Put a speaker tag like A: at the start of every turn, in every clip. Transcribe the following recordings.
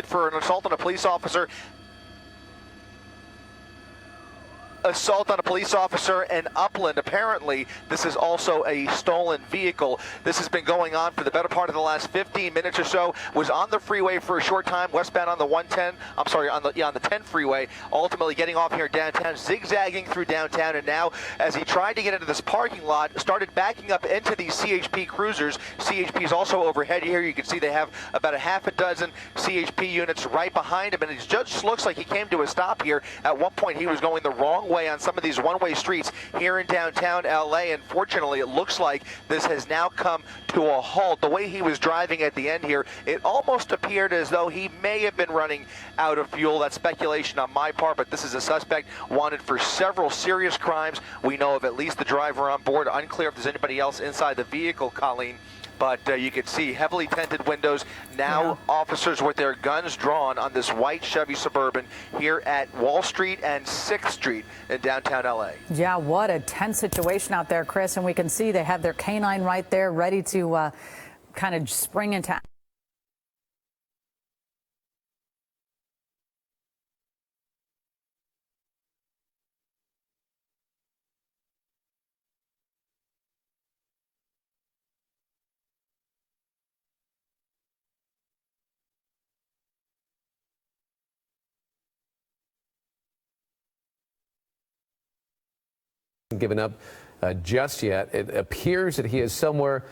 A: for an assault on a police officer. Assault on a police officer in Upland. Apparently, this is also a stolen vehicle. This has been going on for the better part of the last 15 minutes or so. Was on the freeway for a short time, westbound on the 110. I'm sorry, on the 10 freeway. Ultimately, getting off here downtown, zigzagging through downtown, and now, as he tried to get into this parking lot, started backing up into these CHP cruisers. CHP is also overhead here. You can see they have about a half a dozen CHP units right behind him, and it just looks like he came to a stop here. At one point, he was going the wrong way on some of these one-way streets here in downtown LA, and fortunately it looks like this has now come to a halt. The way he was driving at the end here, it almost appeared as though he may have been running out of fuel. That's speculation on my part, but this is a suspect wanted for several serious crimes. We know of at least the driver on board. Unclear if there's anybody else inside the vehicle, Colleen. But you can see heavily tinted windows. Now officers with their guns drawn on this white Chevy Suburban here at Wall Street and 6th Street in downtown LA.
B: Yeah, what a tense situation out there, Chris. And we can see they have their canine right there ready to kind of spring into action.
C: Given up just yet. It appears that he is somewhere,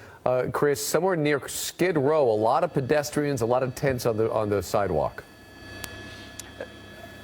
C: Chris, somewhere near Skid Row. A lot of pedestrians, a lot of tents on the sidewalk.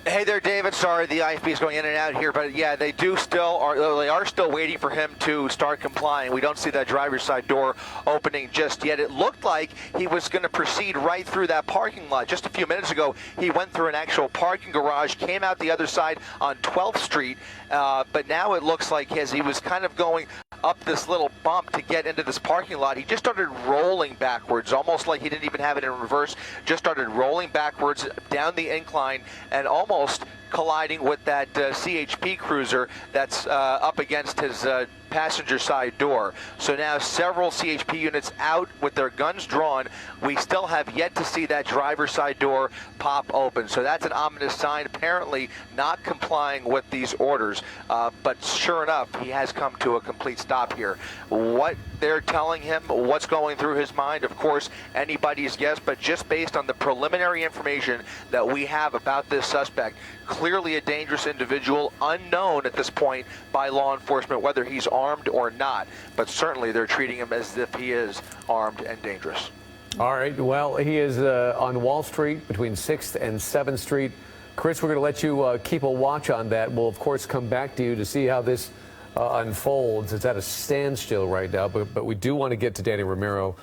A: Hey there, David. Sorry, the IFB is going in and out here, but yeah, they are still waiting for him to start complying. We don't see that driver's side door opening just yet. It looked like he was going to proceed right through that parking lot. Just a few minutes ago, he went through an actual parking garage, came out the other side on 12th Street, but now it looks like as he was kind of going up this little bump to get into this parking lot, he just started rolling backwards, almost like he didn't even have it in reverse, just started rolling backwards down the incline and almost colliding with that CHP cruiser that's up against his passenger side door. So now several CHP units out with their guns drawn. We still have yet to see that driver's side door pop open. So that's an ominous sign, apparently not complying with these orders. But sure enough, he has come to a complete stop here. What they're telling him, what's going through his mind, of course, anybody's guess, but just based on the preliminary information that we have about this suspect, clearly a dangerous individual, unknown at this point by law enforcement whether he's armed or not, but certainly they're treating him as if he is armed and dangerous.
C: All right, well, he is on Wall Street between 6th and 7th Street. Chris, we're going to let you keep a watch on that. We'll, of course, come back to you to see how this unfolds. It's at a standstill right now, but we do want to get to Danny Romero.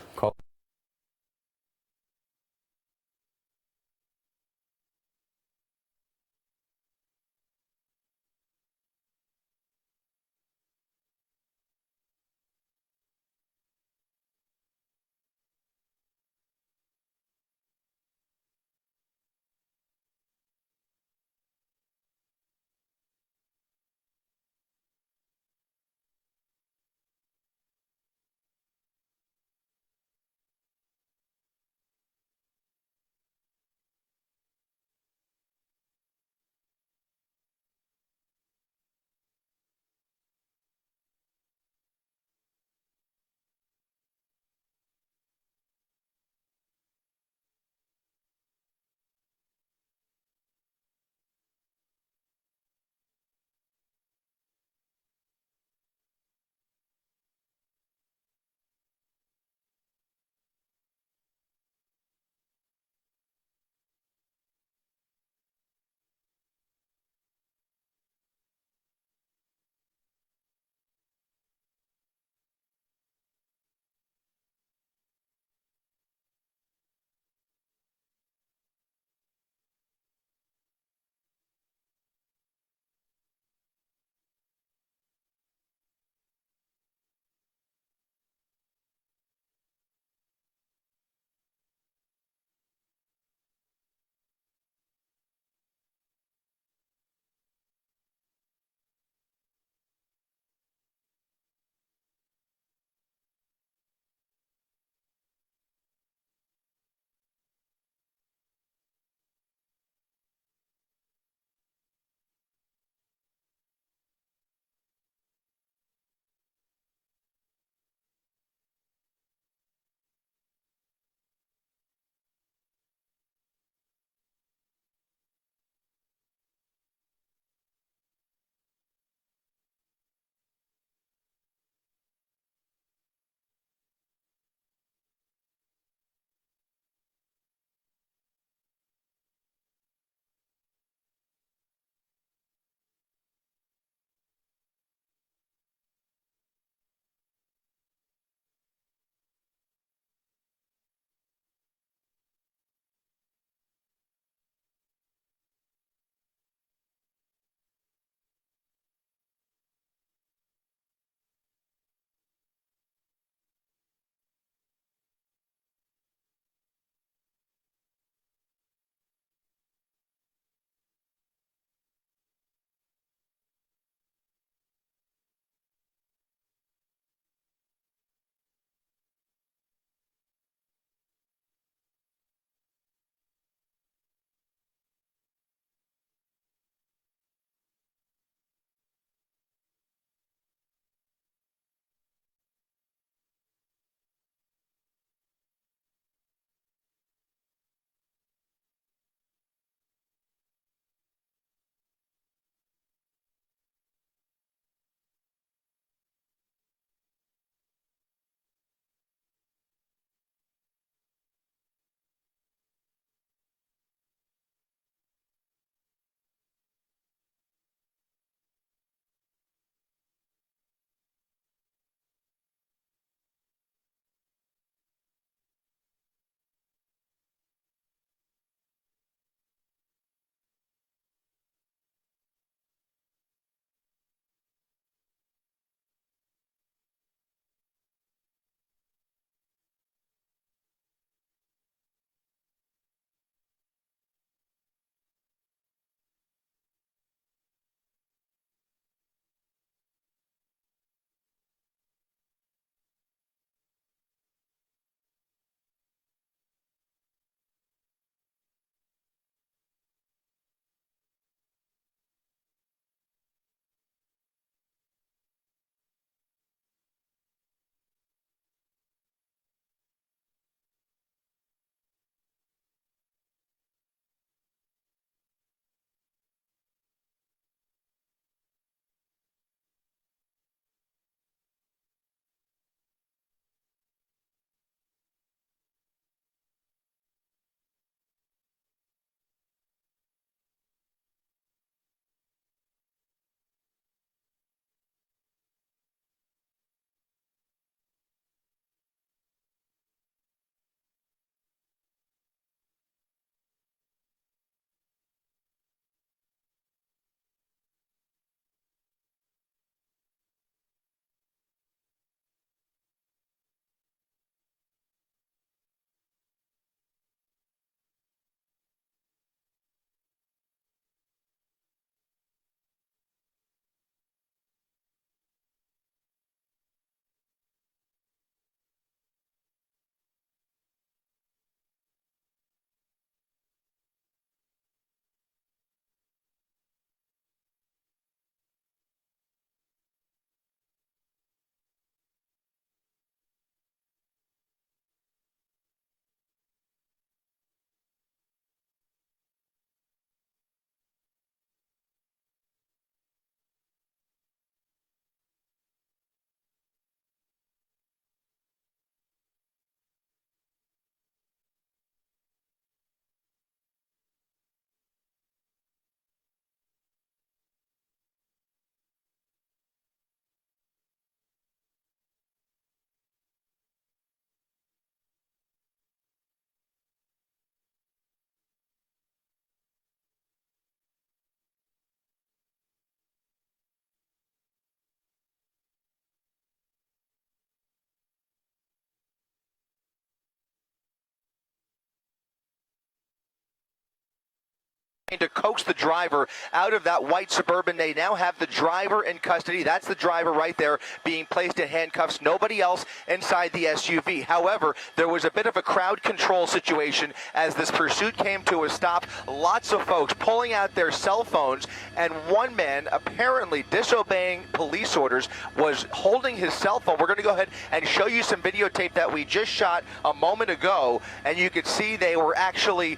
A: to coax the driver out of that white Suburban. They now have the driver in custody. That's the driver right there being placed in handcuffs. Nobody else inside the SUV. However, there was a bit of a crowd control situation as this pursuit came to a stop. Lots of folks pulling out their cell phones, and one man, apparently disobeying police orders, was holding his cell phone. We're going to go ahead and show you some videotape that we just shot a moment ago, and you could see they were actually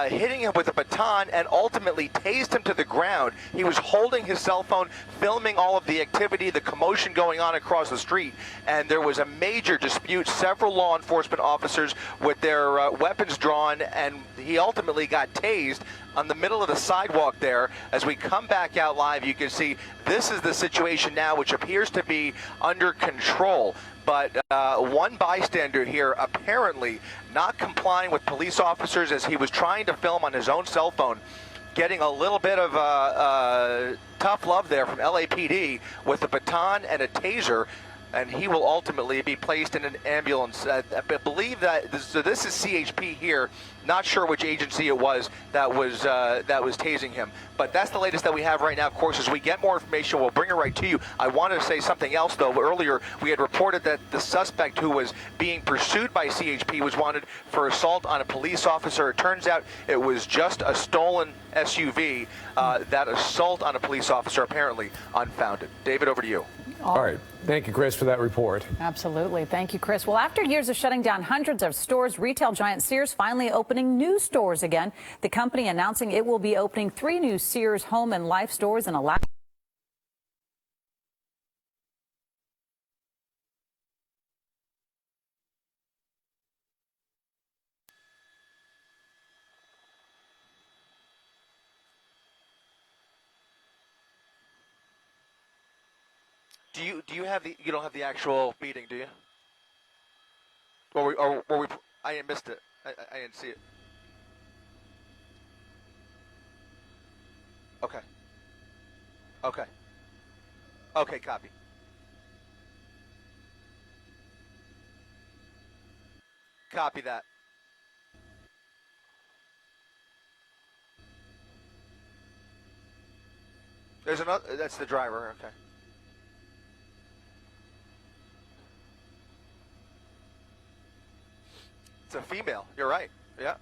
A: hitting him with a baton and ultimately tased him to the ground. He was holding his cell phone, filming all of the activity, the commotion going on across the street, and there was a major dispute. Several law enforcement officers with their weapons drawn, and he ultimately got tased on the middle of the sidewalk there. As we come back out live, you can see this is the situation now, which appears to be under control. But one bystander here apparently not complying with police officers as he was trying to film on his own cell phone, getting a little bit of tough love there from LAPD with a baton and a taser, and he will ultimately be placed in an ambulance. I believe that this is CHP here. Not sure which agency it was that was tasing him, but that's the latest that we have right now. Of course, as we get more information, we'll bring it right to you. I wanted to say something else, though. Earlier, we had reported that the suspect who was being pursued by CHP was wanted for assault on a police officer. It turns out it was just a stolen SUV. That assault on a police officer apparently unfounded. David, over to you.
C: All right. Thank you, Chris, for that report.
B: Absolutely. Thank you, Chris. Well, after years of shutting down hundreds of stores, retail giant Sears finally opening new stores again. The company announcing it will be opening 3 new Sears Home and Life stores in Alaska.
A: Do you have you don't have the actual meeting, do you? Or were we? I missed it. I didn't see it. Okay. Okay. Okay, copy. Copy that. There's another. That's the driver. Okay. It's a female. You're right. Yeah.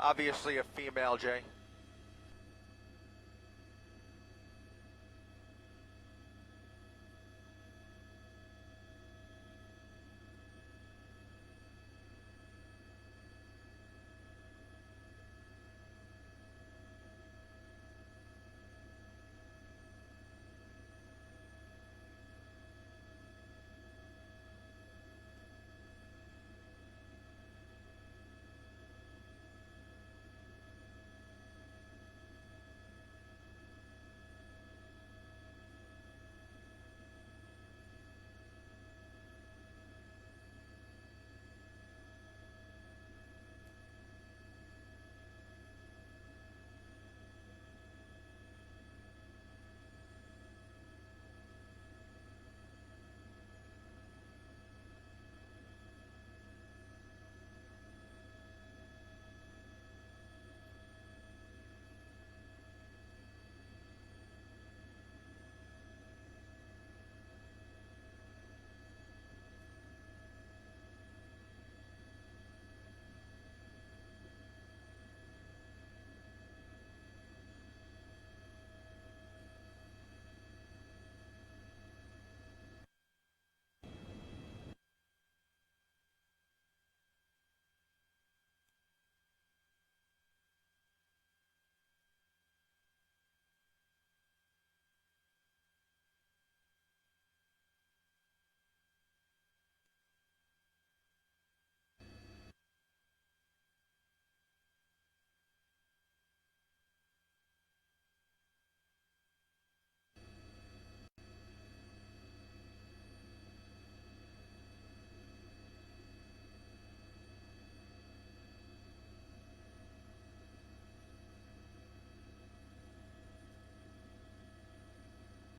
A: Obviously a female, Jay.